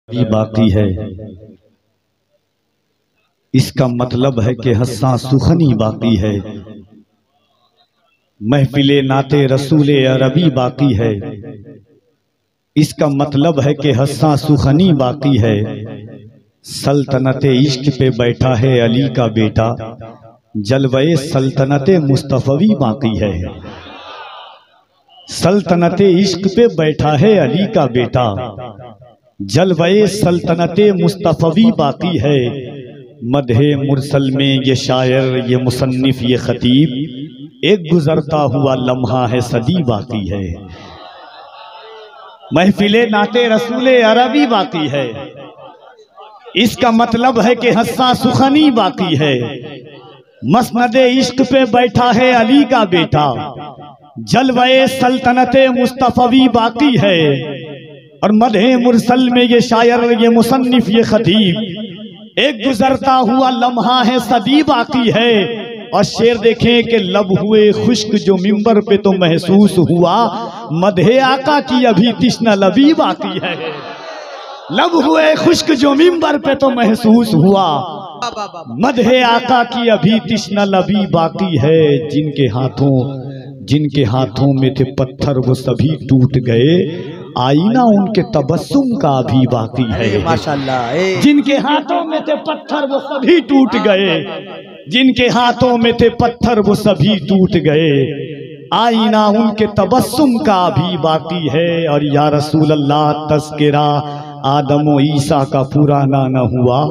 भी बाकी है। इसका मतलब है कि हस्सा सुखनी बाकी है। महफिले नाते रसूले अरबी बाकी है। इसका मतलब है कि हस्सा सुखनी बाकी है। सल्तनते इश्क पे बैठा है अली का बेटा, जलवे सल्तनते मुस्तफवी बाकी है। सल्तनते इश्क पे बैठा है अली का बेटा, जलवे सल्तनते मुस्तफवी बाकी है। मदहे मुरसल में ये शायर, ये मुसन्निफ, ये खतीब, एक गुजरता हुआ लम्हा है सदी बाकी है। महफिले नाते रसूले अरबी बाकी है। इसका मतलब है कि हस्सा सुखनी बाकी है। मसनदे इश्क पे बैठा है अली का बेटा, जलवे सल्तनते मुस्तफवी बाकी है। और मदहे मुरसल में ये शायर, ये मुसन्निफ, ये खतीब, एक गुजरता हुआ लम्हा है सदी बाकी है। और शेर देखें कि लब हुए खुश्क जो मिंबर पे तो महसूस हुआ, मदहे आका की अभी तिश्ना लबी बाकी है। लब हुए खुश्क जो मिंबर पे तो महसूस हुआ, मदहे आका की अभी तिश्ना लबी बाकी है। जिनके हाथों में थे पत्थर वो सभी टूट गए, आईना उनके तबस्सुम का भी बाकी है। माशाल्लाह। जिनके हाथों में थे पत्थर वो सभी टूट गए, जिनके हाथों में थे पत्थर वो सभी टूट गए, आईना उनके तबस्सुम का भी बाकी है। और या रसूल अल्लाह, तस्करा आदम और ईसा का पुराना न हुआ,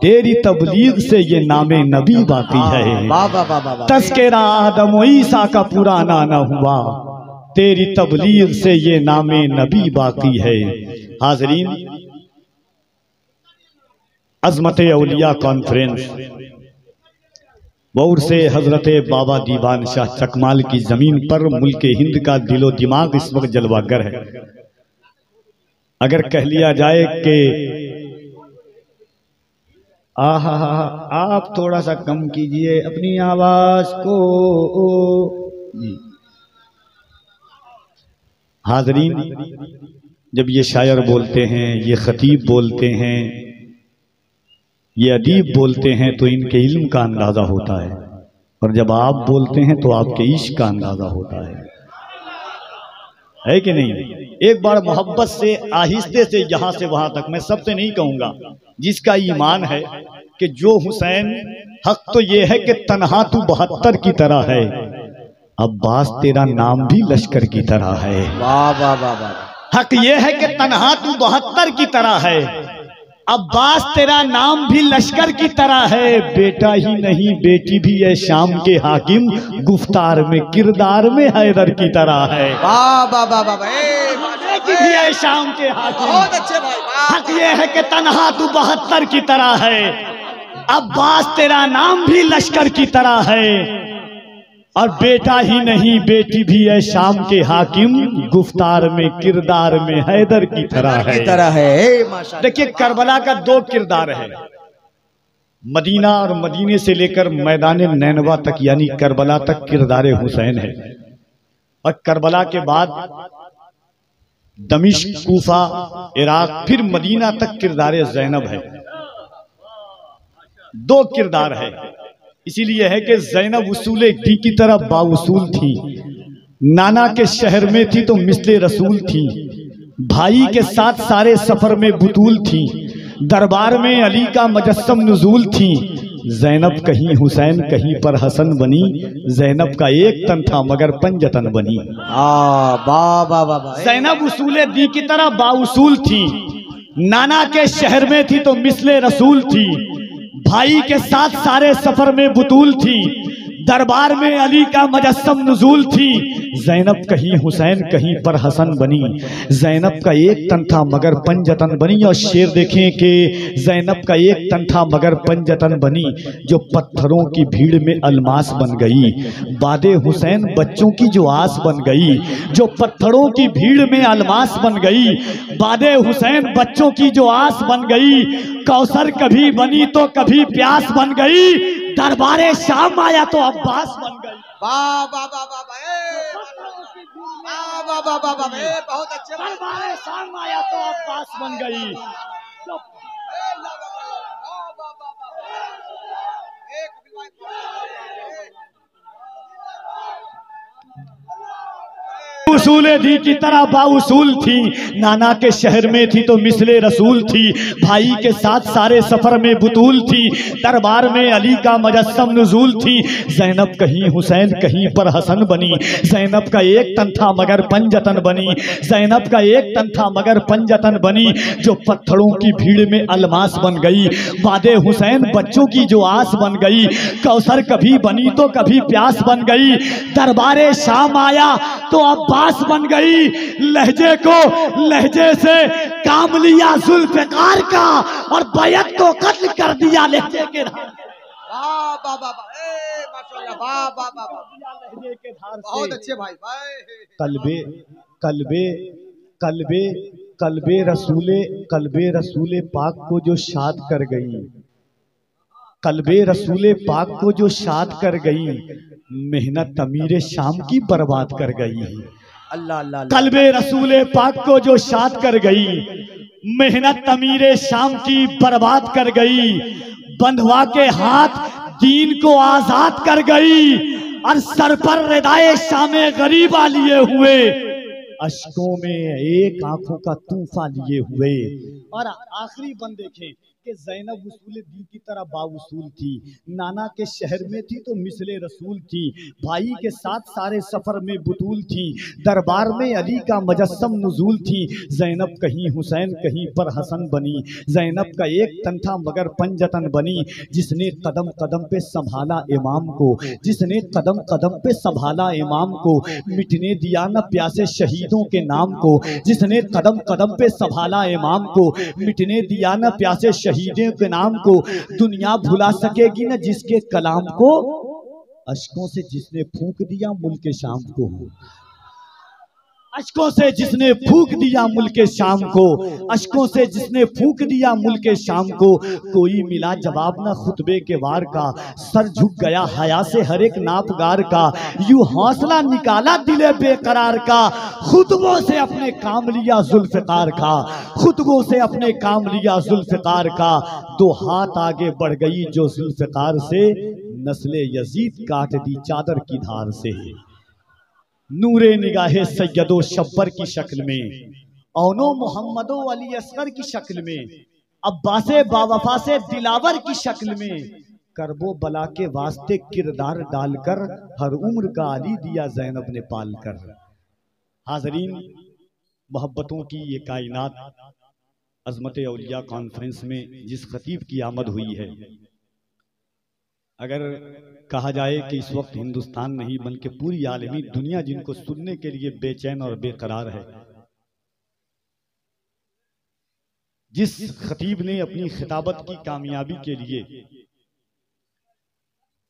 तेरी तबलीग से ये नामे नबी बाकी है। तस्करा आदम और ईसा का पुराना न हुआ, तेरी तबलीग से ये नामे नबी बाकी है। हाज़रीन, अज़मत औलिया कॉन्फ्रेंस बौर से हजरत बाबा दीवान शाह चकमाल की जमीन पर मुल्क हिंद का दिलो दिमाग इस वक्त जलवागर है। अगर कह लिया जाए कि आहा, आप थोड़ा सा कम कीजिए अपनी आवाज को। हाज़रीन, जब ये शायर बोलते हैं, ये खतीब बोलते हैं, ये अदीब बोलते हैं, तो इनके इल्म का अंदाजा होता है। और जब आप बोलते हैं तो आपके इश्क का अंदाजा होता है कि नहीं? एक बार मोहब्बत से, आहिस्ते से, यहां से वहां तक, मैं सबसे नहीं कहूंगा, जिसका ईमान है कि जो हुसैन, हक तो ये है कि तन्हा तू 72 की तरह है, अब्बास तेरा नाम भी लश्कर की तरह है। वाह वाह वाह वाह। हक ये है कि तन्हा तू 72 की तरह है, अब्बास तेरा नाम भी लश्कर की तरह है। बेटा ही नहीं बेटी भी है शाम के हाकिम, गुफ्तार में किरदार में हैदर की तरह है। वाह वाह वाह वाह। बेटी भी है शाम के हाकिम। बहुत अच्छे भाई। हक ये है कि तन्हा तू 72 की तरह है, अब्बास तेरा नाम भी लश्कर की तरह है। और बेटा ही नहीं बेटी भी है शाम के हाकिम, गुफ्तार में किरदार में हैदर की तरह है। देखिए, करबला का 2 किरदार है, मदीना और मदीने से लेकर मैदान नैनवा तक, यानी करबला तक किरदार हुसैन है। और करबला के बाद दमिश्क, कूफा, इराक, फिर मदीना तक किरदार ज़ैनब है। 2 किरदार है। इसीलिए है कि ज़ैनब उसूले दी की तरह बाउसूल थी, नाना के शहर में थी तो मिसले रसूल थी, भाई के साथ सारे सफर में बुतूल थी, दरबार में अली का मजस्सम नुजूल थी। ज़ैनब कहीं हुसैन कहीं पर हसन बनी, ज़ैनब का एक तन था मगर पंजतन बनी। ज़ैनब उसूले दी की तरह बाउसूल थी, नाना के शहर में थी तो मिसले रसूल थी, भाई के साथ सारे सफर में बुतूल थी, दरबार में अली का मजस्सम नुजूल थी। ज़ैनब कहीं हुसैन कहीं पर हसन बनी, ज़ैनब का एक तन था मगर पंजतन बनी। और शेर देखें कि ज़ैनब का एक तन था मगर पंजतन बनी, जो पत्थरों की भीड़ में अलमास बन गई, बादे हुसैन बच्चों की जो आस बन गई। जो पत्थरों की भीड़ में अलमास बन गई, बादे हुसैन बच्चों की जो आस बन गई। कौसर कभी बनी तो कभी प्यास बन गई, दरबारे शाम आया तो अब्बास बन गई। वाह वाह वाह वाह वाह वाह वाह वाह, बहुत अच्छे। दरबारे शाम आया तो अब्बास बन गई। उसूले दी की तरह बाउसूल थी, नाना के शहर में थी तो मिसले रसूल थी, भाई के साथ सारे सफर में बुतूल थी, दरबार में अली का मजस्सम नुजूल थी। ज़ैनब कहीं हुसैन कहीं पर हसन बनी, ज़ैनब का एक तन था मगर पंजतन बनी, ज़ैनब का एक तन था मगर पंजतन बनी, जो पत्थरों की भीड़ में अलमास बन गई, वादे हुसैन बच्चों की जो आस बन गई, कौसर कभी बनी तो कभी प्यास बन गई, दरबारे शाम आया तो अब्बास बन गई, लहजे को लहजे से काम लिया जुल्फ़िकार का और बैत को कत्ल कर दिया लहजे के धार। वाह वाह वाह माशाल्लाह, वाह वाह वाह, लहजे के धार से बहुत अच्छे भाई। कल्बे कल्बे कल्बे कल्बे रसूले पाक को जो शाद कर गई, कल्बे रसूले पाक को जो शाद कर गई, मेहनत अमीर शाम की बर्बाद कर गई। अल्लाह अल्लाह, कल्बे रसूले पाक को जो शाद कर गई, मेहनत अमीर शाम की बर्बाद कर गई, बंधवा के हाथ दीन को आजाद कर गई, और सर पर रिदाए शामे गरीबा लिए हुए, अश्कों में एक आंखों का तूफा लिए हुए। और आखिरी बंद देखें कि ज़ैनब उसूल दी की तरह बाउसूल थी, नाना के शहर में थी तो मिसले रसूल थी, भाई के साथ सारे सफर में बुतूल थी, दरबार में अली का मजस्सम नुजूल थी। ज़ैनब कहीं हुसैन कहीं पर हसन बनी, ज़ैनब का एक तन था मगर पंजतन बनी, जिसने कदम कदम पे संभाला इमाम को, जिसने कदम कदम पे संभाला इमाम को, मिटने दिया न प्यासे शहीदों के नाम को, जिसने कदम कदम पे संभाला इमाम को, मिटने दिया न प्यासे शहीदों के नाम को, दुनिया भुला सकेगी न जिसके कलाम को, अश्कों से जिसने फूंक दिया मुल्क शाम को, अश्कों से जिसने फूंक दिया मुल्क शाम को, अश्कों से जिसने फूंक दिया मुल्क शाम को, कोई मिला जवाब ना खुतबे के वार का, सर झुक गया हया से हर एक नापगार का, यूं हौसला निकाला दिले बेकरार का, खुतबों से अपने काम लिया जुल्फ़िकार का, खुतबों से अपने काम लिया जुल्फ़िकार का, दो हाथ आगे बढ़ गई जो जुल्फ़िकार से, नस्ले यजीद काट दी चादर की धार से, नूरे निगाहे सैयदो शब्बर की शक्ल में, औनो मोहम्मदो अली असगर की शक्ल में, अब्बासे बावफा से दिलावर की शक्ल में, करबो बला के वास्ते किरदार डालकर, हर उम्र का अली दिया ज़ैनब ने पाल कर। हाज़रीन, मोहब्बतों की ये कायनात अज़मत औलिया कॉन्फ्रेंस में जिस खतीब की आमद हुई है, अगर कहा जाए कि इस वक्त हिंदुस्तान नहीं बल्कि पूरी आलमी दुनिया जिनको सुनने के लिए बेचैन और बेकरार है, जिस खतीब ने अपनी खिताबत की कामयाबी के लिए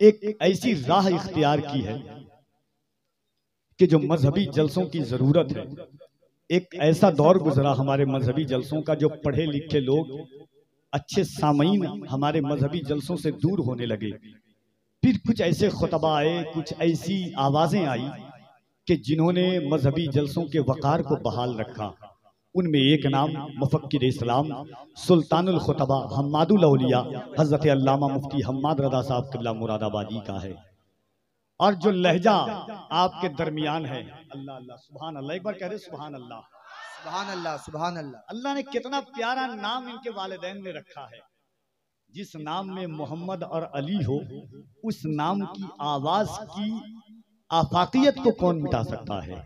एक ऐसी राह इख्तियार की है कि जो मजहबी जलसों की जरूरत है, एक ऐसा दौर गुजरा हमारे मजहबी जलसों का जो पढ़े लिखे लोग, अच्छे सामईन हमारे मजहबी जलसों से दूर होने लगे। फिर कुछ ऐसे खुतबा आए, कुछ ऐसी आवाजें आई कि जिन्होंने मजहबी जलसों के वकार को बहाल रखा। उनमें एक नाम मुफक्किर इस्लाम सुल्तानुल खुतबा हम्मादुल औलिया हजरत अल्लामा मुफ्ती हम्माद रज़ा साहब क़िबला मुरादाबादी का है। और जो लहजा आपके दरमियान है, अल्लाह अल्लाह सुभान अल्लाह, एक बार कह रहे सुभान अल्लाह, सुभान अल्लाह, सुभान अल्लाह। अल्लाह ने कितना प्यारा नाम इनके वालिदैन ने रखा है। जिस नाम में मोहम्मद और अली हो, उस नाम की आवाज की आफाकियत को कौन मिटा सकता है।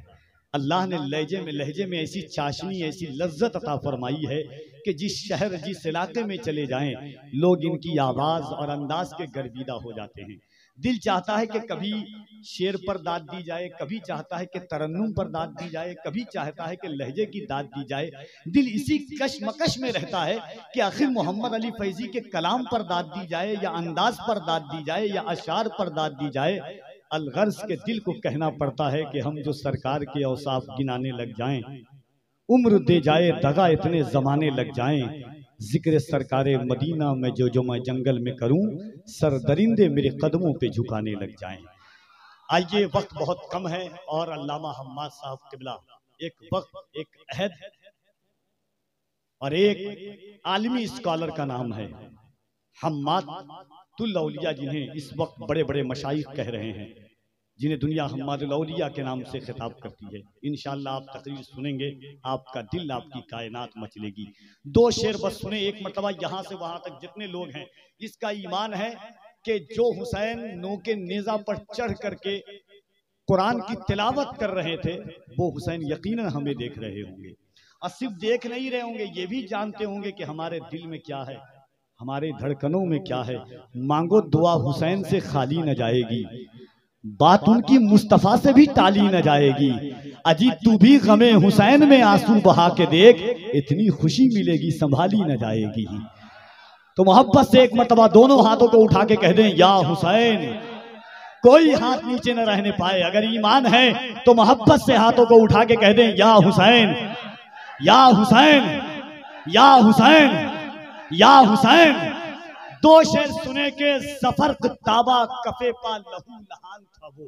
अल्लाह ने लहजे में ऐसी चाशनी, ऐसी लज्जत अता फरमाई है कि जिस शहर जिस इलाके में चले जाएं, लोग इनकी आवाज और अंदाज के गर्विदा हो जाते हैं। दिल चाहता है कि कभी शेर पर दाद दी जाए, कभी चाहता है कि तरन्नुम पर दाद दी जाए, कभी चाहता है कि लहजे की दाद दी जाए। दिल इसी कशमकश में रहता है कि आखिर मोहम्मद अली फैजी के कलाम पर दाद दी जाए, या अंदाज पर दाद दी जाए, या अशार पर दाद दी जाए। अलगर्ज के दिल को कहना पड़ता है कि हम जो सरकार के औसाफ गिनाने लग जाएं, उम्र दे जाए दगा इतने जमाने लग जाएं, जिक्र सरकारे मदीना में जो मैं जंगल में करूं, सर दरिंदे मेरे कदमों पे झुकाने लग जाएं। आइए, वक्त बहुत कम है और अल्लामा हम्माद साहब क़िबला एक वक्त, एक अहद और एक आलमी स्कॉलर का नाम है हम्मादुल औलिया, जिन्हें इस वक्त बड़े बड़े मशाइख कह रहे हैं, जिन्हें दुनिया हम्मादुल औलिया के नाम से खिताब करती है। इंशाअल्लाह आप तकरीर सुनेंगे, आपका दिल, आपकी कायनात मचलेगी। 2 शेर बस सुने, एक मरतबा यहाँ से वहां तक जितने लोग हैं, इसका ईमान है कि जो हुसैन नो के नेजा पर चढ़ करके कुरान की तिलावत कर रहे थे, वो हुसैन यकीनन हमें देख रहे होंगे। और सिर्फ देख नहीं रहे होंगे, ये भी जानते होंगे कि हमारे दिल में क्या है, हमारे धड़कनों में क्या है। मांगो दुआ हुसैन से खाली न जाएगी, बात उनकी मुस्तफा से भी टाली न जाएगी। अजी तू भी गमे हुसैन में आंसू बहा के देख, इतनी खुशी मिलेगी संभाली न जाएगी। तो मोहब्बत से एक मरतबा दोनों हाथों को उठा के कह दें, या हुसैन। कोई हाथ नीचे न रहने पाए। अगर ईमान है तो मोहब्बत से हाथों को उठा के कह दें, या हुसैन, या हुसैन, या हुसैन, या हुसैन। 2 शेर सुने के जफर ताबा कफे पा लहू लहान था वो।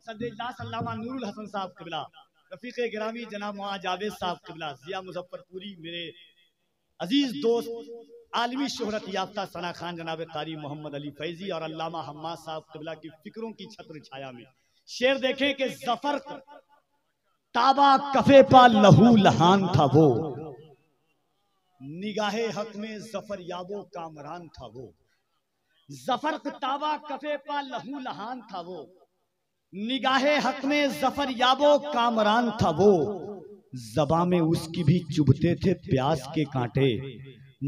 सल्लल्लाहु नूरुल हसन साहब किबला, रफीक गिरामी जनाब मुआ जावेद साहब किबला, जिया मुजफ्फरपुरी, मेरे अजीज दोस्त आलमी शोहरत याफ्ता सना खान जनाब कारी मोहम्मद अली फैजी और अल्लामा हम्माद साहब किबला की फिक्रों की छत्र छाया में शेर देखें कि जफर ताबा कफे पा लहू लहान था वो, निगाहे हक में जफर याबो कामरान था वो। जफर ताबा कफे पा लहू लहान था वो, निगाहे हक में जफर याबो कामरान था वो। ज़बां में उसकी भी चुभते थे प्यास के कांटे,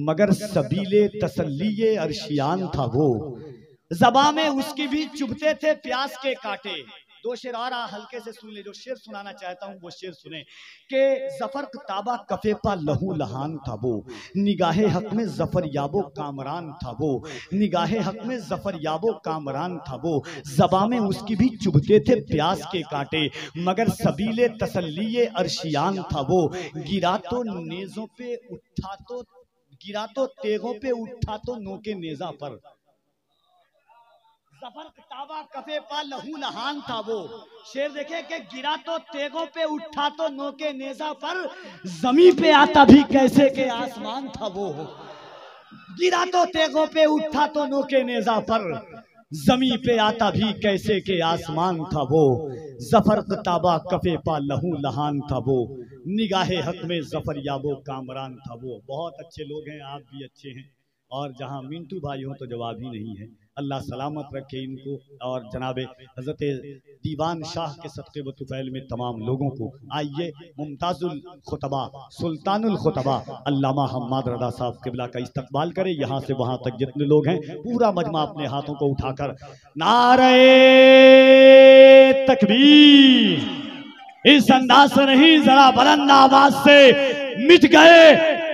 मगर सबीले तसल्लीए अर्शियान था वो। ज़बां में उसकी भी चुभते थे प्यास के कांटे। 2 शेर और हल्के से सुन ले, जो शेर सुनाना चाहता हूं वो शेर सुने कि जफर ताबा कफे पा लहू लहान था वो, निगाहे हक में जफर याबो कामरान था वो, निगाहे हक में जफर याबो कामरान था वो। ज़बां में उसकी भी चुभते थे प्यास के कांटे, मगर सबीले तसल्लीए अर्शियान था वो। गिरा तो नेज़ों पे उठा तो, गिरा तो तेगों पे उठा तो नोके नेजा पर। जफर ताबा कफे पा लहू लहान था वो। शेर देखे कि गिरा तो तेगों पे उठा तो नोके नेजा पर, जमी पे आता भी कैसे के आसमान था वो। गिरा तो तेगों पे उठा तो नोके नेजा पर, जमी पे आता भी कैसे के आसमान था वो। जफर ताबा कफे पा लहू लहान था वो, निगाहे हक में जफर याबो कामरान था वो। बहुत अच्छे लोग हैं, आप भी अच्छे हैं, और जहां मिंटू भाई हो तो जवाब ही नहीं है। अल्लाह सलामत रखे इनको और जनाब हजरत दीवान शाह के सदक़े व तुफैल में तमाम लोगों को। आइए मुमताजुल खुतबा सुल्तानुल खुतबा अल्लामा हम्माद रज़ा साहब किबला का इस्तकबाल करें। यहाँ से वहाँ तक जितने लोग हैं पूरा मजमा अपने हाथों को उठाकर नारे तकबीर, इस अंदाज से नहीं, जरा बुलंद आवाज से, मिट गए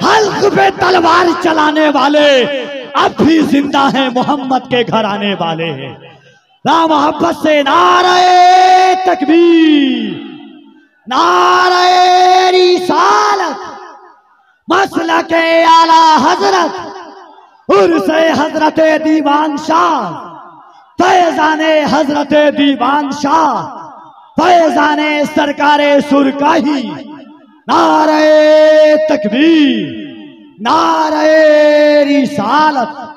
हल्क पे तलवार चलाने वाले, अब भी जिंदा है मोहम्मद के घर आने वाले हैं। राम मोहब्बत से नारे तकबीर, नारे रिसालत, मसलके आला हजरत, उर्से हजरत दीवान शाह, फैजाने हजरत दीवान शाह, फैजाने सरकारे सुरकाही। नारे तकबीर, नारे रिसालत,